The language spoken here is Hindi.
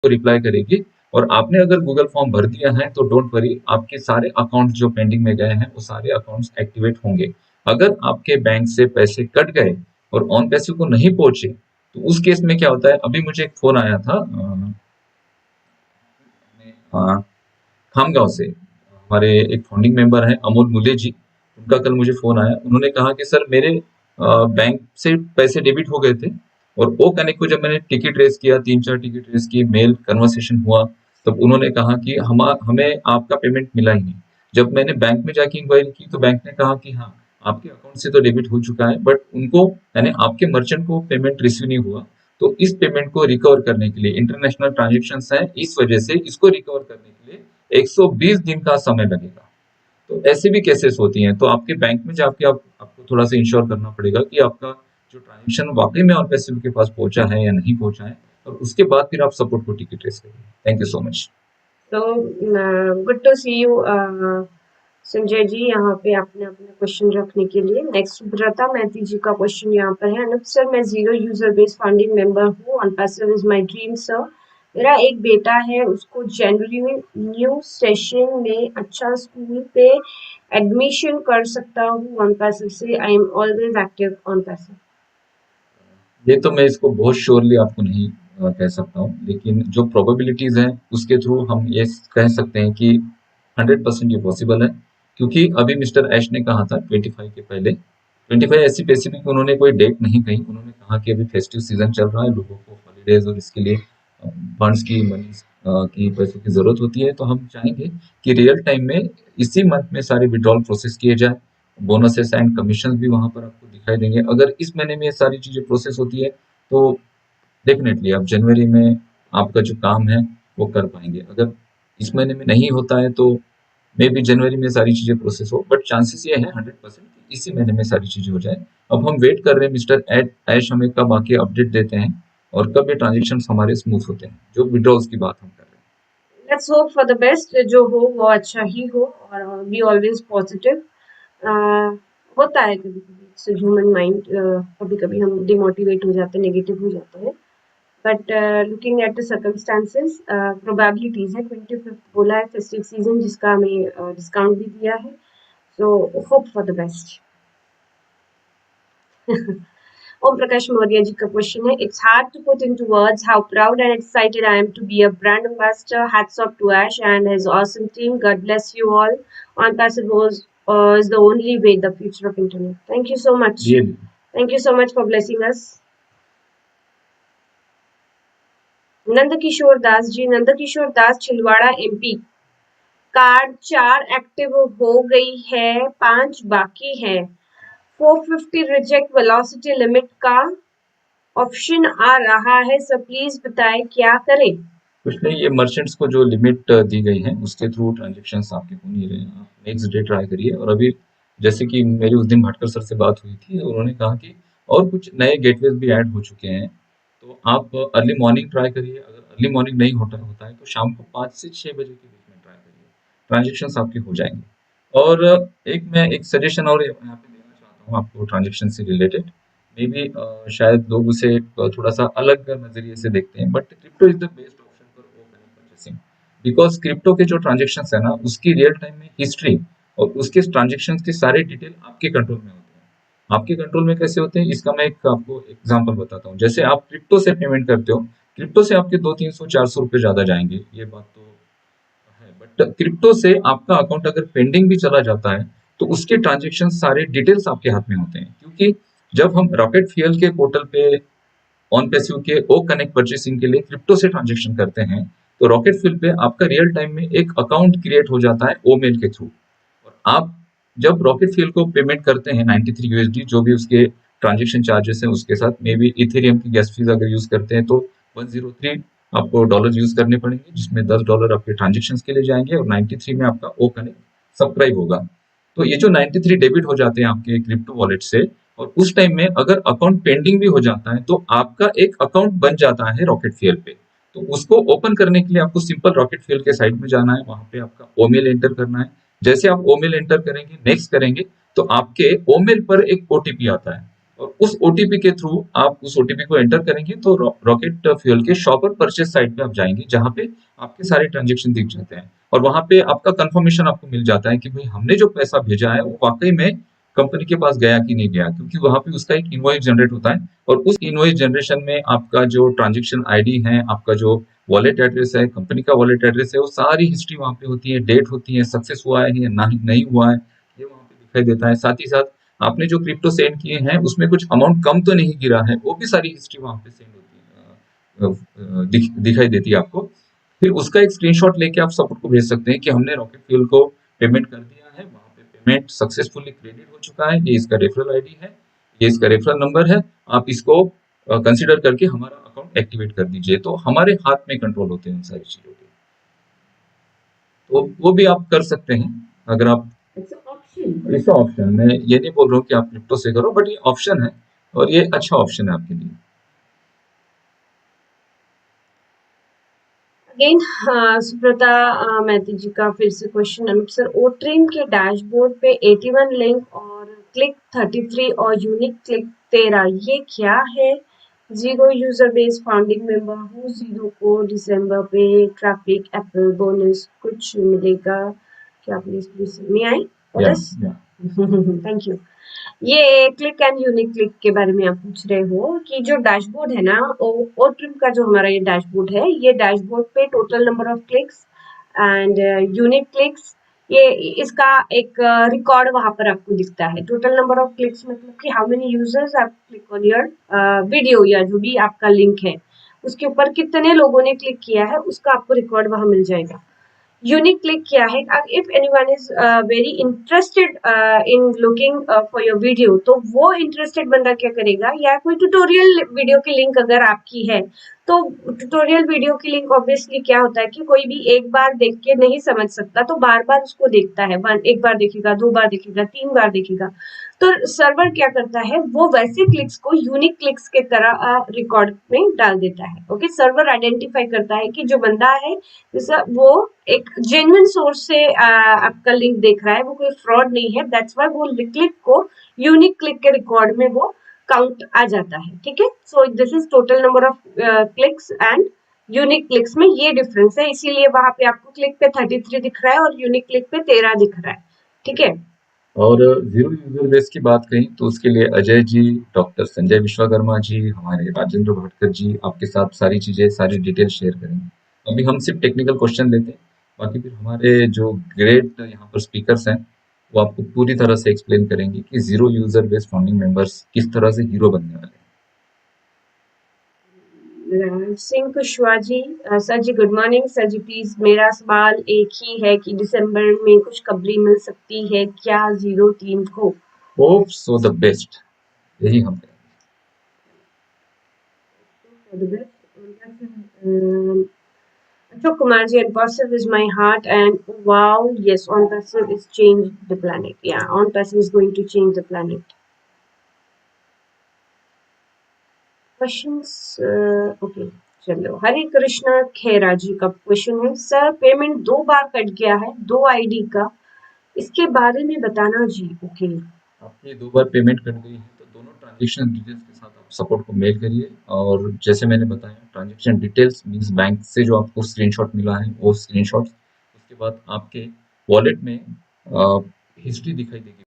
को रिप्लाई करेगी। और आपने अगर गूगल फॉर्म भर दिया है तो डोंट वरी, आपके सारे अकाउंट्स जो पेंडिंग में गए हैं वो सारे अकाउंट्स एक्टिवेट होंगे। अगर आपके बैंक से पैसे कट गए और ऑन पैसे को नहीं पहुंचे तो उस केस में क्या होता है, अभी मुझे एक फोन आया था खामगांव से, हमारे एक फाउंडिंग मेंबर हैं अमोल मुले जी, उनका कल मुझे फोन आया। उन्होंने कहा कि सर मेरे बैंक से पैसे डेबिट हो गए थे और ओ कनेक्ट को जब मैंने टिकट रेस किया, 3-4 टिकट रेस की, मेल कन्वर्सेशन हुआ, तब उन्होंने कहा कि हमें आपका पेमेंट मिला ही नहीं। जब मैंने बैंक में जाके इंक्वायरी की तो बैंक ने कहा कि हाँ आपके अकाउंट से तो डेबिट हो चुका है, बट उनको यानी आपके मर्चेंट को पेमेंट रिसीव नहीं हुआ। तो इस पेमेंट को रिकवर करने के लिए, इंटरनेशनल ट्रांजेक्शन है, इस वजह से इसको रिकवर करने के लिए 120 दिन का समय लगेगा। तो ऐसे भी केसेस होती हैं, तो आपके बैंक में जाके आपको थोड़ा सा इंश्योर करना पड़ेगा कि आपका जो ट्रांजेक्शन वाकई में और पैसे के पास पहुंचा है या नहीं पहुंचा है, और उसके बाद फिर आप सपोर्ट को टिकट रेस करिए। Thank you so much. So good to see you, Sanjay ji, यहाँ पे आपने अपना क्वेश्चन रखने के लिए। नेक्स्ट सुब्रता मैथी जी का क्वेश्चन यहाँ पर है। अनुप सर, मैं zero user base funding member हूँ, on passive is my dream sir. मेरा एक बेटा है, उसको जनवरी में न्यू सेशन में अच्छा स्कूल पे एडमिशन कर सकता हूँ ऑन पैसिव से? I am always active on passive. ये तो मैं इसको बहुत श्योरली आपको नहीं कह सकता हूँ, लेकिन जो प्रोबेबिलिटीज हैं उसके थ्रू हम ये कह सकते हैं कि 100% ये पॉसिबल है। क्योंकि अभी मिस्टर ऐश ने कहा था 25 के पहले, 25 ऐसी स्पेसिफिक उन्होंने कोई डेट नहीं कही, उन्होंने कहा कि अभी फेस्टिव सीजन चल रहा है, लोगों को हॉलीडेज और इसके लिए फंड्स की, मनी की, पैसों की जरूरत होती है। तो हम चाहेंगे कि रियल टाइम में इसी मंथ में सारे विड्रॉल प्रोसेस किए जाए। बोनसेस एंड कमीशन भी वहां पर आपको दिखाई देंगे। अगर इस महीने में ये सारी चीजें प्रोसेस होती है तो डेफिनेटली आप जनवरी में आपका जो काम है वो कर पाएंगे। अगर इस महीने में नहीं होता है तो मे बी जनवरी में सारी चीजें प्रोसेस हो, बट चांसेस ये है 100% कि इसी महीने में सारी चीजें हो जाए। अब हम वेट कर रहे हैं मिस्टर ऐश हमें कब आके अपडेट देते हैं और कब ये ट्रांजेक्शन हमारे स्मूथ होते हैं, जो विड्रॉल्स की बात हम कर रहे हैं। Let's hope for the best, जो हो वो अच्छा ही हो, और बी ऑलवेज पॉजिटिव। होता है कभी कभी, इट्स ह्यूमन माइंड, कभी कभी हम डिमोटिवेट हो जाते हैं, नेगेटिव हो जाते हैं, but looking at the circumstances, probabilities है। 25 बोला है फेस्टिव सीजन, जिसका हमें डिस्काउंट भी दिया है, so hope for the best. Om Prakash Maurya ji ka question है, it's hard to put into words how proud and excited I am to be a brand ambassador. Hats off to Ash and his awesome team. God bless you all. On passive is the only way, the future of internet. Thank you so much. Really? Thank you so much for blessing us. Nandkishore Das ji, Nandkishore Das Chhindwara MP. Card 4 active हो गई है, 5 बाकी है। 450 रिजेक्ट वेलोसिटी लिमिट का ऑप्शन आ रहा है सर, प्लीज बताएं क्या करें। कुछ नहीं, ये मर्चेंट्स को जो लिमिट दी गई है उसके थ्रू ट्रांजेक्शन आपके हो नहीं रहे हैं। आप नेक्स्ट डे ट्राई करिए। और अभी जैसे कि मेरी उस दिन भटकर सर से बात हुई थी, उन्होंने कहा कि और कुछ नए गेटवेज भी ऐड हो चुके हैं, तो आप अर्ली मॉर्निंग ट्राई करिए। अगर अर्ली मॉर्निंग नहीं होता है तो शाम को 5 से 6 बजे के बीच में ट्राई करिए, ट्रांजेक्शन आपके हो जाएंगे। और मैं एक सजेशन और यहाँ पे देना चाहता हूँ आपको ट्रांजेक्शन से रिलेटेड। मे बी शायद लोग उसे थोड़ा सा अलग नजरिए से देखते हैं, but crypto is the best option for open purchasing. Because crypto के जो ट्रांजेक्शन है ना, उसकी रियल टाइम में हिस्ट्री और उसके ट्रांजेक्शन के सारे डिटेल आपके कंट्रोल में होते हैं। आपके कंट्रोल में कैसे होते हैं, इसका मैं एक आपको एग्जांपल बताता हूँ। जैसे आप क्रिप्टो से पेमेंट करते हो, क्रिप्टो से आपके 200-300-400 रुपए ज्यादा जाएंगे, ये बात तो है। बट क्रिप्टो से आपका अकाउंट अगर पेंडिंग भी चला जाता है तो उसके ट्रांजेक्शन सारे डिटेल्स आपके हाथ में होते हैं। क्योंकि जब हम रॉकेट फ्यूल के पोर्टल पे ऑन पैसिव के ओ कनेक्ट परचेसिंग के लिए क्रिप्टो से ट्रांजेक्शन करते हैं, तो रॉकेट फ्यूल पे आपका रियल टाइम में एक अकाउंट क्रिएट हो जाता है ओ मेल के थ्रू। और आप जब रॉकेट फ्यूल को पेमेंट करते हैं 93 यूएसडी, जो भी उसके ट्रांजेक्शन चार्जेस हैं उसके साथ, मे बी इथेरियम की गैस फीस अगर यूज करते हैं तो 103 आपको डॉलर यूज करने पड़ेंगे, जिसमें $10 आपके ट्रांजेक्शन के लिए जाएंगे और 93 में आपका ओ कनेक्ट सब्सक्राइब होगा। तो ये जो 93 डेबिट हो जाते हैं आपके क्रिप्टो वॉलेट से, और उस टाइम में अगर अकाउंट पेंडिंग भी हो जाता है तो आपका एक अकाउंट बन जाता है रॉकेट फ्यूल पे। तो उसको ओपन करने के लिए आपको सिंपल रॉकेट फ्यूल के साइड में जाना है, वहां पे आपका ओमेल एंटर करना है। जैसे आप ओमेल एंटर करेंगे, नेक्स्ट करेंगे, तो आपके ओमेल पर एक ओटीपी आता है और उस ओटीपी के थ्रू आप उस ओटीपी को एंटर करेंगे तो रॉकेट फ्यूल के शॉपर परचेज साइट पे आप जाएंगे, जहां पे आपके सारे ट्रांजेक्शन दिख जाते हैं और वहां पे आपका कंफर्मेशन आपको मिल जाता है कि भाई हमने जो पैसा भेजा है वो वाकई में कंपनी के पास गया कि नहीं गया, क्योंकि वहां पे उसका एक इनवॉइस जनरेट होता है और उस इनवॉइस जनरेशन में आपका जो ट्रांजेक्शन आईडी है, आपका जो वॉलेट एड्रेस है, कंपनी का वॉलेट एड्रेस है, वो सारी हिस्ट्री वहां पे होती है, डेट होती है, सक्सेस हुआ है या नहीं हुआ है, ये वहां पे दिखाई देता है। साथ ही साथ आपने जो क्रिप्टो सेंड किए हैं उसमें कुछ अमाउंट कम तो नहीं गिरा है, वो भी सारी हिस्ट्री वहां पे सेंड होती है, दिखाई देती है आपको। फिर उसका एक स्क्रीनशॉट लेके आप सपोर्ट को भेज सकते हैं कि हमने रॉकेट फ्यूल को पेमेंट कर दिया है, वहां पे पेमेंट सक्सेसफुली क्रेडिट हो चुका है, ये इसका रेफरल आईडी है, ये इसका रेफरल नंबर है, आप इसको कंसिडर करके हमारा अकाउंट एक्टिवेट कर दीजिए। तो हमारे हाथ में कंट्रोल होते हैं उन सारी चीजों के, तो वो भी आप कर सकते हैं अगर आप। ऐसा ऑप्शन, मैं ये नहीं बोल रहा हूँ कि आप क्रिप्टो से करो, बट ये ऑप्शन है और ये अच्छा ऑप्शन है आपके लिए। अगेन सुब्रता मैथी जी का फिर से क्वेश्चन। अनूप सर, ओट्रिम के डैशबोर्ड पे 81 लिंक और क्लिक 33 और यूनिक क्लिक 13, ये क्या है? Zero user base founding member हूँ, जीरो को दिसंबर पे ट्रैफिक एप्पल बोनस कुछ मिलेगा क्या? Please me I thank you. ये क्लिक एंड यूनिक क्लिक के बारे में आप पूछ रहे हो कि जो डैशबोर्ड है ना, ओ ट्रिम का जो हमारा ये डैशबोर्ड है, ये डैशबोर्ड पे total number of clicks and unique clicks, ये इसका एक रिकॉर्ड वहां पर आपको दिखता है। टोटल नंबर ऑफ क्लिक्स मतलब कि how many users have click on your video या जो भी आपका लिंक है, उसके ऊपर कितने लोगों ने क्लिक किया है, उसका आपको रिकॉर्ड वहां मिल जाएगा। यूनिक क्लिक क्या है? If anyone is very interested in looking for your video, तो वो इंटरेस्टेड बंदा क्या करेगा, या कोई ट्यूटोरियल वीडियो की लिंक अगर आपकी है, तो ट्यूटोरियल वीडियो की लिंक ऑब्वियसली क्या होता है कि कोई भी एक बार देख के नहीं समझ सकता, तो बार बार उसको देखता है, एक बार देखेगा, 2 बार देखेगा, 3 बार देखेगा। तो सर्वर क्या करता है, वो वैसे क्लिक्स को यूनिक क्लिक्स के तरह रिकॉर्ड में डाल देता है। ओके, सर्वर आइडेंटिफाई करता है कि जो बंदा है जैसा वो एक जेन्युइन सोर्स से आपका लिंक देख रहा है, वो कोई फ्रॉड नहीं है, दैट्स व्हाई वो क्लिक को यूनिक क्लिक के रिकॉर्ड में वो काउंट आ जाता है। ठीक है, so this is total number of clicks and unique clicks में ये डिफरेंस है, इसीलिए वहां पे आपको क्लिक पे 33 दिख रहा है और यूनिक क्लिक पे 13 दिख रहा है। ठीक है, और जीरो यूजर बेस की बात कही तो उसके लिए अजय जी, डॉक्टर संजय विश्वकर्मा जी, हमारे राजेंद्र भटकर जी आपके साथ सारी चीजें, सारी डिटेल शेयर करेंगे। अभी हम सिर्फ टेक्निकल क्वेश्चन लेते हैं, बाकी फिर हमारे जो ग्रेट यहाँ पर स्पीकर्स हैं वो आपको पूरी तरह से एक्सप्लेन करेंगे कि zero user base founding members किस तरह से हीरो बनने वाले हैं। Singh Kushwaha ji, sir ji good morning. Sir ji please, मेरा सवाल एक ही है कि दिसंबर में कुछ खबरी मिल सकती है क्या 03 को? होप सो द बेस्ट, यही हम Ashok Kumar ji, and passive is my heart, and wow, yes, on passive is change the planet. Yeah, on passive is going to change the planet. Questions okay, चलो। हरे कृष्णा खेरा जी का क्वेश्चन है, सर पेमेंट 2 बार कट गया है 2 आईडी का, इसके बारे में बताना जी। ओके, आपकी 2 बार पेमेंट कट गई है तो दोनों ट्रांजेक्शन डिटेल्स के साथ आप सपोर्ट को मेल करिए, और जैसे मैंने बताया ट्रांजेक्शन डिटेल्स मीन्स बैंक से जो आपको स्क्रीनशॉट मिला है वो स्क्रीनशॉट, उसके बाद आपके वॉलेट में हिस्ट्री दिखाई देगी।